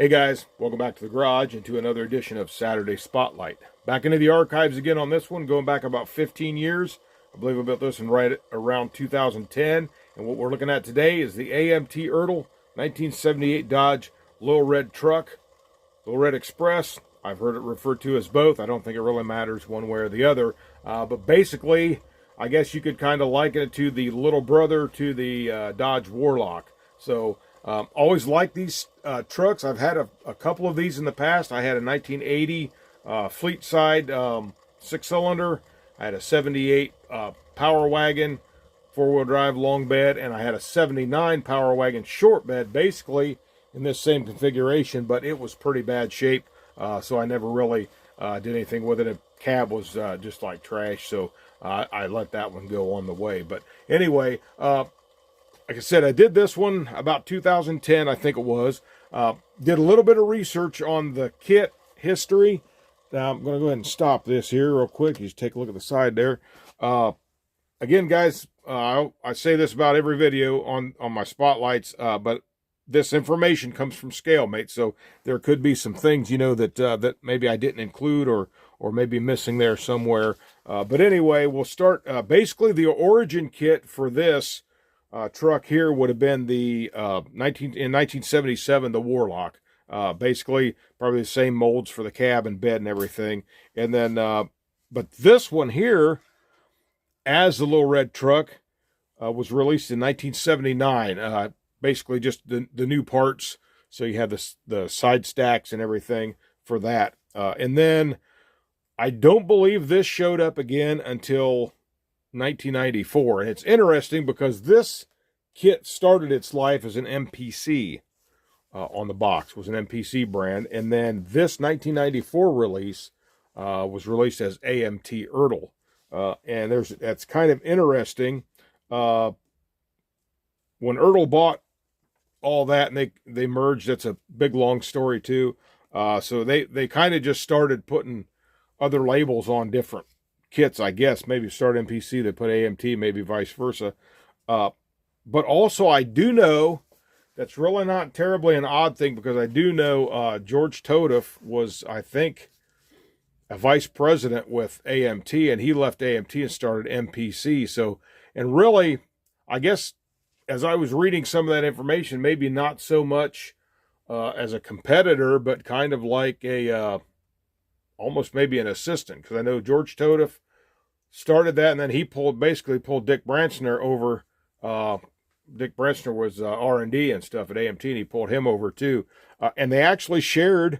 Hey guys, welcome back to the garage and to another edition of Saturday Spotlight. Back into the archives again on this one, going back about 15 years. I believe I built this one right around 2010. And what we're looking at today is the AMT ERTL 1978 Dodge Lil Red Truck, Lil Red Express. I've heard it referred to as both. I don't think it really matters one way or the other. But basically, I guess you could kind of liken it to the little brother to the Dodge Warlock. So always liked these trucks. I've had a couple of these in the past. I had a 1980 fleet side 6-cylinder. I had a 78 Power Wagon 4-wheel drive long bed, and I had a 79 Power Wagon short bed, basically in this same configuration, but it was pretty bad shape, so I never really did anything with it. The cab was just like trash, so I let that one go on the way. But anyway, like I said, I did this one about 2010, I think it was. Did a little bit of research on the kit history. Now, I'm going to go ahead and stop this here real quick. You just take a look at the side there. Again, guys, I say this about every video on my spotlights, but this information comes from ScaleMate, so there could be some things, you know, that maybe I didn't include or maybe missing there somewhere. But anyway, we'll start. Basically, the origin kit for this truck here would have been the in 1977 the Warlock. Basically probably the same molds for the cab and bed and everything. And then but this one here, as the Lil Red Truck, was released in 1979. Basically just the new parts, so you have the side stacks and everything for that. And then I don't believe this showed up again until 1994. And it's interesting because this kit started its life as an MPC on the box, was an MPC brand, and then this 1994 release was released as AMT ERTL. And that's kind of interesting. When ERTL bought all that and they merged, that's a big long story too. So they kind of just started putting other labels on different kits, I guess. Maybe start MPC, they put AMT, maybe vice versa. But also I do know, that's really not terribly an odd thing, because I do know George Totiff was, I think, a vice president with AMT, and he left AMT and started MPC. So, and really, I guess, as I was reading some of that information, maybe not so much as a competitor, but kind of like a, almost maybe an assistant, because I know George Totiff started that, and then he basically pulled Dick Branchner over. Dick Branchner was R&D and stuff at AMT, and he pulled him over too. And they actually shared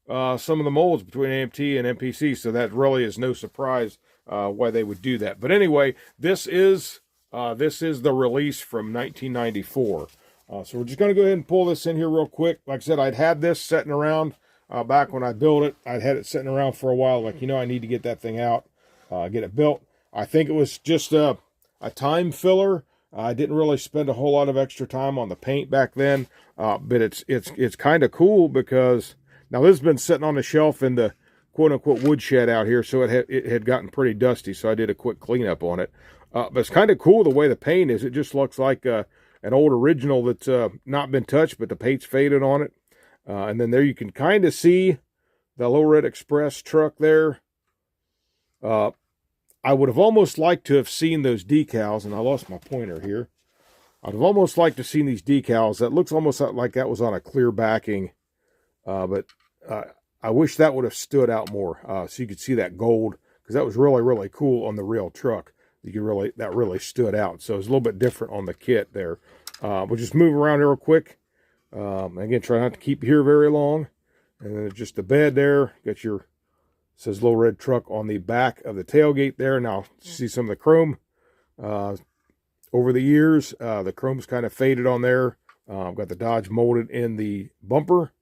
some of the molds between AMT and MPC, so that really is no surprise why they would do that. But anyway, this is the release from 1994. So we're just going to go ahead and pull this in here real quick. Like I said, I'd had this sitting around back when I built it. I'd had it sitting around for a while. Like, I need to get that thing out, get it built. I think it was just a time filler. I didn't really spend a whole lot of extra time on the paint back then, but it's kind of cool, because now this has been sitting on the shelf in the quote-unquote woodshed out here, so it had gotten pretty dusty, so I did a quick cleanup on it. But it's kind of cool the way the paint is. It just looks like an old original that's not been touched, but the paint's faded on it. And then there you can kind of see the Lil Red Express truck there. I would have almost liked to have seen those decals, and I lost my pointer here. I'd have almost liked to have seen these decals. That looks almost like that was on a clear backing, but I wish that would have stood out more, so you could see that gold, because that was really, really cool on the real truck. That really stood out. So it's a little bit different on the kit there. We'll just move around here real quick. Again, try not to keep you here very long. And then just the bed there. Got your, says Lil Red Truck on the back of the tailgate there. Now, see some of the chrome over the years. The chrome's kind of faded on there. I've got the Dodge molded in the bumper.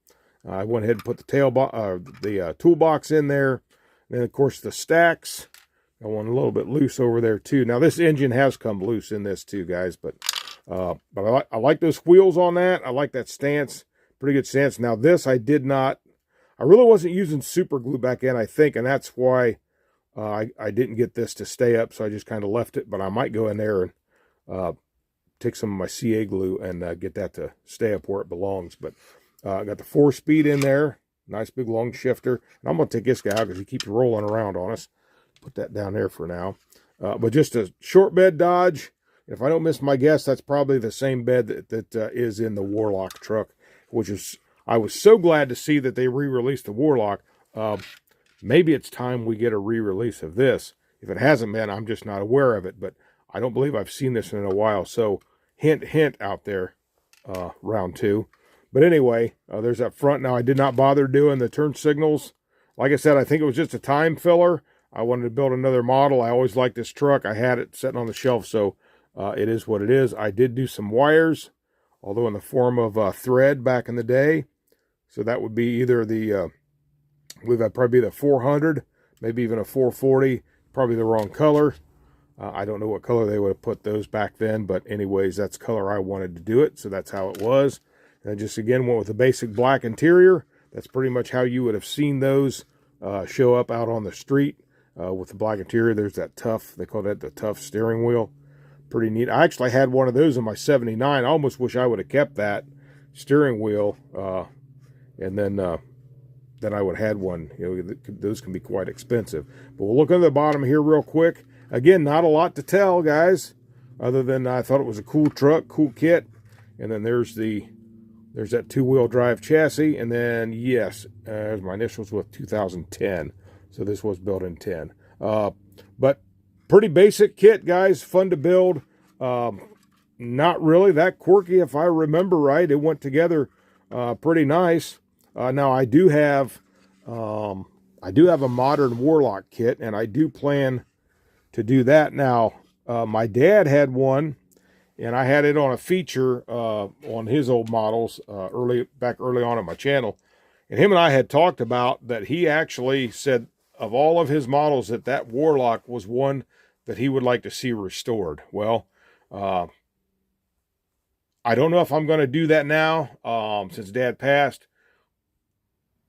I went ahead and put the toolbox in there. And then, of course, the stacks. I want a little bit loose over there, too. Now, this engine has come loose in this, too, guys. But I like those wheels on that. I like that stance. Pretty good stance. Now, this I did not. I really wasn't using super glue back in, I think, and that's why I didn't get this to stay up, so I just kind of left it. But I might go in there and take some of my CA glue and get that to stay up where it belongs. But Got the 4-speed in there. Nice big long shifter. And I'm going to take this guy out because he keeps rolling around on us. Put that down there for now. But just a short bed Dodge. If I don't miss my guess, that's probably the same bed that is in the Warlock truck, which is, I was so glad to see that they re-released the Warlock. Maybe it's time we get a re-release of this. If it hasn't been, I'm just not aware of it, but I don't believe I've seen this in a while. So hint, hint out there, round 2. But anyway, there's that front. Now, I did not bother doing the turn signals. Like I said, I think it was just a time filler. I wanted to build another model. I always liked this truck. I had it sitting on the shelf, so it is what it is. I did do some wires, although in the form of thread back in the day. So that would be either the, I believe that'd probably be the 400, maybe even a 440, probably the wrong color. I don't know what color they would have put those back then, but anyways, that's the color I wanted to do it, so that's how it was. And I just, again, went with a basic black interior. That's pretty much how you would have seen those show up out on the street with the black interior. There's that tough, they call that the tough steering wheel. Pretty neat. I actually had one of those in my 79. I almost wish I would have kept that steering wheel, and then I would have had one. You know, those can be quite expensive. But we'll look at the bottom here real quick. Again, not a lot to tell, guys, other than I thought it was a cool truck, cool kit. And then there's that 2-wheel drive chassis. And then, yes, there's my initials with 2010. So this was built in 10. But pretty basic kit, guys. Fun to build. Not really that quirky, if I remember right. It went together pretty nice. Now, I do have a modern Warlock kit, and I do plan to do that. Now, my dad had one, and I had it on a feature on his old models early on my channel. And him and I had talked about that. He actually said of all of his models that Warlock was one that he would like to see restored. Well, I don't know if I'm going to do that now since Dad passed.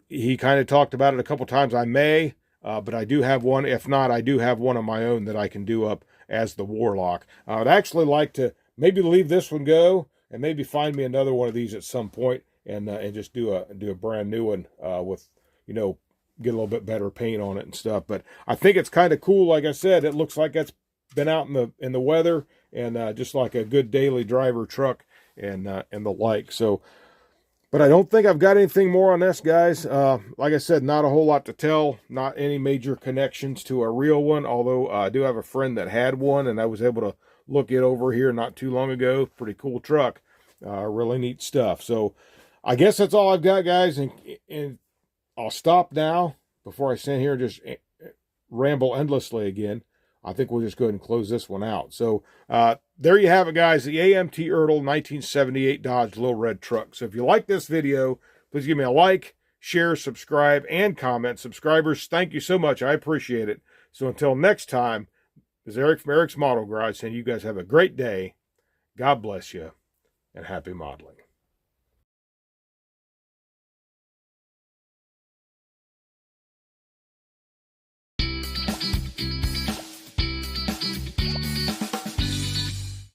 He kind of talked about it a couple times. I may. But I do have one. If not, I do have one of my own that I can do up as the Warlock. I would actually like to maybe leave this one go and maybe find me another one of these at some point and just do a brand new one with, you know, get a little bit better paint on it and stuff. But I think it's kind of cool. Like I said, it looks like it's been out in the weather and just like a good daily driver truck and the like. So. But I don't think I've got anything more on this, guys. Like I said, not a whole lot to tell. Not any major connections to a real one, although I do have a friend that had one, and I was able to look it over here not too long ago. Pretty cool truck. Really neat stuff. So I guess that's all I've got, guys, and I'll stop now before I stand here and just ramble endlessly again. I think we'll just go ahead and close this one out. So there you have it, guys. The AMT ERTL 1978 Dodge Lil Red Truck. So if you like this video, please give me a like, share, subscribe, and comment. Subscribers, thank you so much. I appreciate it. So until next time, this is Eric from Eric's Model Garage saying you guys have a great day. God bless you, and happy modeling.